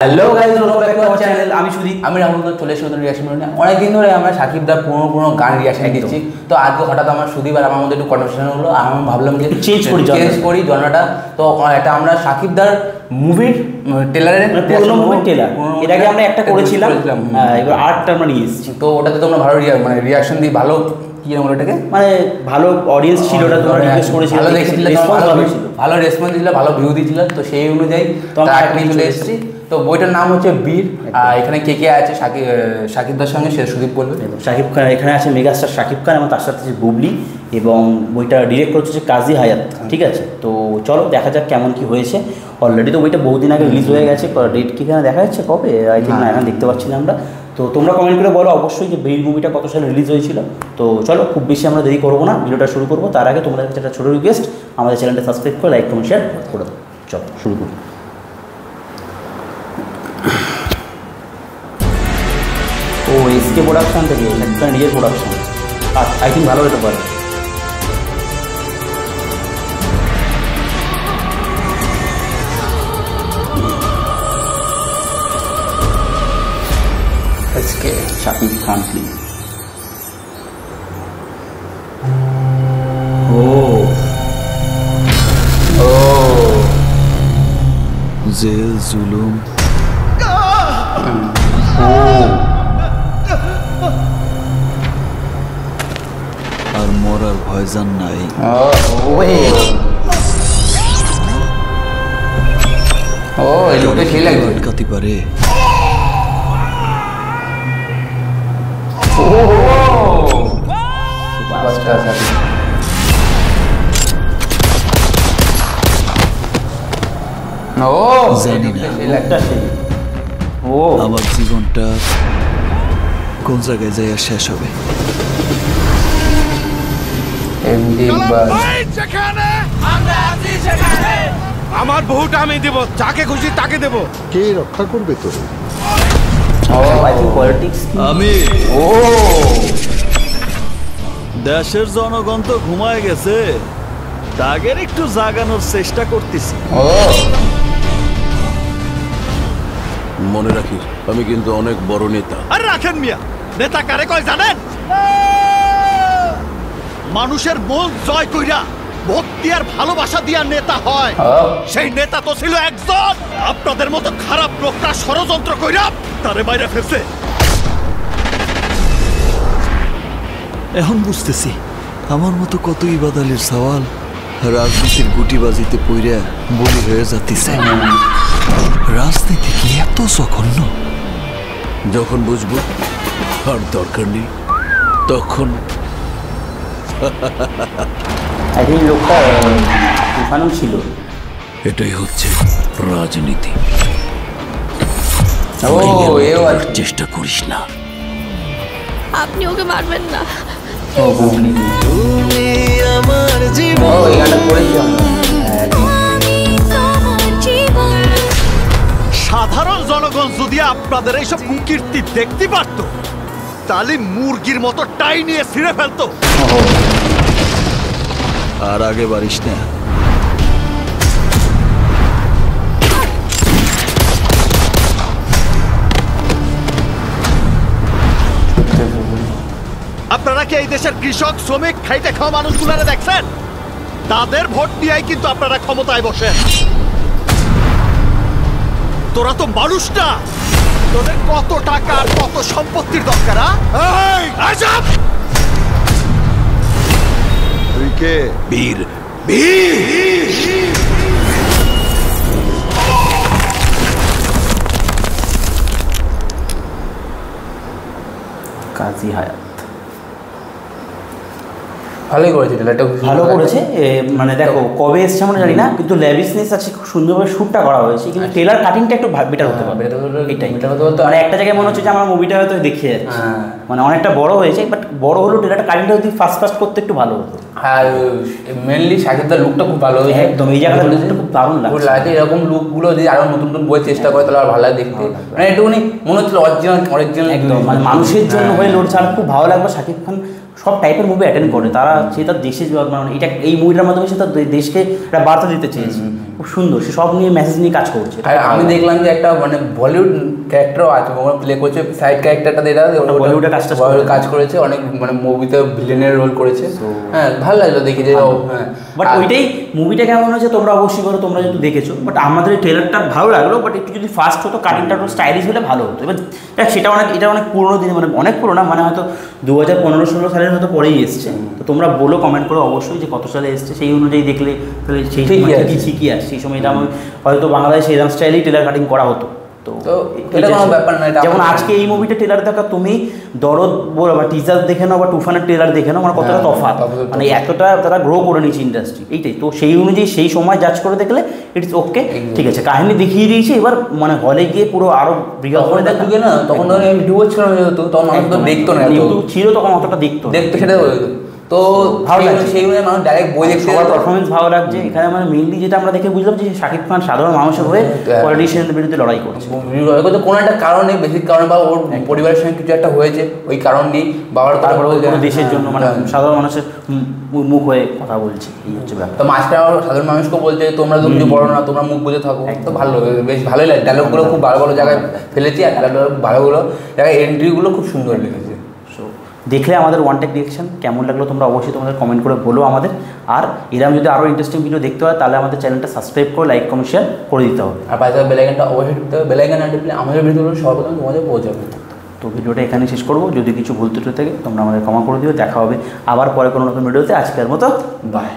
Hello guys, welcome back to our channel. আমি সুদীপ, আমি রাহুল। চলে এসেছি নতুন রিঅ্যাকশন ভিডিও নিয়ে। অনেকদিন ধরে আমরা সাকিব দার পুরোনো গান রিঅ্যাকশন দিচ্ছি। তো আজকে হঠাৎ আমার সুদীপ আর আমার মধ্যে একটু কনভারসেশন হলো। আমি ভাবলাম যে চেঞ্জ করি জনরাটা। তো এটা আমরা সাকিব দার মুভির ট্রেলারের পুরোনো মুভির ট্রেলার, এর আগে আমরা একটা করেছিলাম, এবার আর্টটা আমরা নিয়ে এসেছি। তো ওটাতে তোমরা ভালো রিঅ্যাকশন দিই, ভালো কি আমরা ওটাকে মানে ভালো অডিয়েন্স ছিল, ওটা তোমরা রিকোয়েস্ট করেছিলে, ভালো রেসপন্স দিয়েছিল, ভালো ভিউ দিয়েছিল। তো সেই অনুযায়ী নিয়ে চলে এসেছি। তো বইটার নাম হচ্ছে বীর। এখানে কে কে আছে? সাকিব দার সঙ্গে সে সুদীপ বলবে। সাকিব খান এখানে আছে, মেগাস্টার সাকিব খান, এবং তার সাথে আছে বুবলি, এবং বইটা ডিরেক্ট করছে কাজী হায়াত। ঠিক আছে, তো চলো দেখা যাক কেমন কি হয়েছে। অলরেডি তো বইটা বহুদিন আগে রিলিজ হয়ে গেছে। ডেট কি এখানে দেখা যাচ্ছে কবে? আই থিঙ্ক না, এখন দেখতে পাচ্ছি না আমরা। তো তোমরা কমেন্ট করে বলো অবশ্যই যে বীর মুভিটা কত সালে রিলিজ হয়েছিল। তো চলো, খুব বেশি আমরা দেরি করবো না, ভিডিওটা শুরু করবো। তার আগে তোমাদের কাছে একটা ছোটো রিকোয়েস্ট, আমাদের চ্যানেলটা সাবস্ক্রাইব করে লাইক কমেন্ট শেয়ার করে দাও। চলো শুরু করি। ও এসকে প্রোডাকশন থেকে, একটা নিজের প্রোডাকশন, আই থিঙ্ক ভালো হতে পারে। SK Shakib Khan please. ও জেল জুলুম, আর মরার ভয়জান নাই। আটকাতে পারে। জানি না আমার জীবনটা কোন জায়গায় যাইয়া শেষ হবে। আমার বহুটা আমি দেব, যাকে খুশি তাকে দেব। কে রক্ষা করবে তোর? আমি দেশের জনগণ তো ঘুমায় গেছে, তাদের একটু জাগানোর চেষ্টা করতেছি। মনে রাখিস, আমি কিন্তু অনেক বড় নেতা। আর রাখেন মিয়া, নেতা কারে কয় জানেন? মানুষের মন জয় কইরা ভক্তি আর ভালোবাসা দিয়া নেতা হয়। সেই নেতা তো ছিল একজন। আপনাদের মতো খারাপ লোকরা ষড়যন্ত্র কইরা তারে বাইরে ফেলছে। এখন বুঝতেছি আমার মতো কত ইবাদালির সওয়াল রাজনীতির গুটিবাজিতে পইরা বলি হয়ে যাচ্ছে। রাজনীতি কি এত জঘন্য? যখন বুঝবো আর দরকার নেই তখন। লোকটা তুফানও ছিল। এটাই হচ্ছে রাজনীতি। চেষ্টা করিস না। আপনি ওকে মারবেন না। তুমি আমার জীবন। সাধারণ জনগণ যদি আপনাদের এইসব কুকীর্তি দেখতে পারতো, তাহলে মুরগির মতো টাই নিয়ে ছিঁড়ে ফেলতো। আর আগে বাড়িস না। আপনারা কি এই দেশের কৃষক, শ্রমিক, খাইতে খাওয়া মানুষগুলারে দেখছেন? তাদের ভোট দিয়েই কিন্তু আপনারা ক্ষমতায় বসেন। তোরা তো মানুষ না। তোদের কত টাকা আর কত সম্পত্তির দরকার? তুই কে? বীর, বীর। কাজী হায়াত ভালোই করেছে, ট্রেলারটা ভালো করেছে। মানে দেখো কবে এসছে আমরা জানি না, কিন্তু ল্যাভিশনেস আছে, খুব সুন্দরভাবে শ্যুটটা করা হয়েছে। কিন্তু ট্রেলার কাটিংটা একটু বেটার হতে পারবে। এটাই মানে একটা জায়গায় মনে হচ্ছে যে আমার মুভিটা হয়তো দেখে যাচ্ছে, মানে অনেকটা বড় হয়েছে, বাট বড় হলো ট্রেলারটা কাটিংটা যদি ফাস্ট করতে একটু ভালো হতো। আর মেনলি সাকিবদার লুকটা খুব ভালো হয়েছে। একদম এই জায়গাটা লুকটা খুব দারুণ লাগে। এরকম লুকগুলো যদি আরো নতুন নতুন বই চেষ্টা করে তাহলে আর ভালো লাগে দেখতে। মানে একটুখানি মনে হচ্ছিল অরিজিনাল একদম, মানে মানুষের জন্য হয়ে লড়ছে। আর খুব ভালো লাগবে সাকিব খান সব টাইপের মুভি অ্যাটেন্ড করে। তারা সে তার দেশে, মানে এটা এই মুভিটার মাধ্যমে সে তার দেশকে একটা বার্তা দিতে চেয়েছে। খুব সুন্দর, সে সব নিয়ে মেসেজ নিয়ে কাজ করছে। আর আমি দেখলাম যে একটা মানে বলিউড ক্যারেক্টারও আছে, প্লে করছে সাইড ক্যারেক্টারটা যেটা বলিউডে কাজ করেছে, অনেক মানে মুভিতে ভিলেনের রোল করেছে। হ্যাঁ ভালো লাগলো দেখি যে হ্যাঁ। বাট ওইটাই মুভিটা কেমন হয়েছে তোমরা অবশ্যই করো, তোমরা যেহেতু দেখেছো। বাট আমাদের এই ট্রেলারটা ভালো লাগলো, বাট একটু যদি ফাস্ট হতো, কাটিংটা একটু স্টাইলিশ হলে ভালো হতো। এবার দেখ সেটা এটা অনেক পুরোনো দিনে, মানে অনেক পুরোনো, মানে হয়তো 2015-16 সালের হয়তো পরেই এসছে। তো তোমরা বলো কমেন্ট করো অবশ্যই যে কত সালে এসছে, সেই অনুযায়ী দেখলে তাহলে সেই ঠিকই আছে। সেই সময় এটা হয়তো বাংলাদেশে এরকম স্টাইলেই ট্রেলার কাটিং করা হতো। তো এটা কোনো ব্যাপার না। যেমন আজকে এই মুভিটা ট্রেলার দেখা, তুমি দরদ বলো বা টিজার দেখে নাও বা তুফানের ট্রেলার দেখে নাও, মানে কতটা তফাৎ, মানে এতটা তারা গ্রো করে নিয়েছে ইন্ডাস্ট্রি, এইটাই। তো সেই অনুযায়ী সেই সময় জাজ করে দেখলে ইটস ওকে, ঠিক আছে। কাহিনী দেখিয়ে দিয়েছে, এবার মানে হলে গিয়ে পুরো আরো বৃহৎ করে দেখা না। তখন ধরো ইউটিউব ছিল না, যেহেতু তখন মানুষ তো দেখতো না, ইউটিউব ছিল তখন অতটা দেখতো সেটা তো ভালো লাগছে। সেইগুলো মানুষ ডাইরেক্ট বই দেখতে, সবার পারফরমেন্স ভালো লাগছে এখানে। মানে মেইনলি যেটা আমরা দেখে বুঝলাম যে শাকিব খান সাধারণ মানুষের হয়ে পলিটিশিয়ানদের বিরুদ্ধে লড়াই করছে। কোনো একটা কারণে, বেসিক কারণে, বা ওর পরিবারের সঙ্গে কিছু একটা হয়েছে, ওই কারণ নেই বাবার, তারপরে দেশের জন্য মানে সাধারণ মানুষের মুখ হয়ে কথা বলছে, এই হচ্ছে ব্যাপার। তো মাঝখানে সাধারণ মানুষকে বলছে তোমরা তো কিছু বড় না, তোমরা মুখ বুঝে থাকো, তো ভালো, বেশ ভালোই লাগে। ডায়লগগুলো খুব ভালো ভালো জায়গায় ফেলেছি, আর ডায়লগ ভালোগুলো জায়গায় এন্ট্রিগুলো খুব সুন্দর লেগেছে। দেখলে আমাদের ওয়ান টেক রিঅ্যাকশন কেমন লাগলো তোমরা অবশ্যই তোমাদের কমেন্ট করে বলো আমাদের। আর এরকম যদি আরও ইন্টারেস্টিং ভিডিও দেখতে হয় তাহলে আমাদের চ্যানেলটা সাবস্ক্রাইব করে লাইক কমেন্ট শেয়ার করে দিতে হবে। আর পাশে বেলাইকানটা অবশ্যই টিপতে হবে, বেলাইকান না টিপলে আমাদের ভিডিওগুলো সর্বপ্রথম তোমাদের পৌঁছাবে। তো ভিডিওটা এখানে শেষ করবো, যদি কিছু ভুল ত্রুটি থাকে তোমরা আমাদের ক্ষমা করে দিও। দেখা হবে আবার পরে কোনো নতুন ভিডিওতে, আজকের মতো বাই।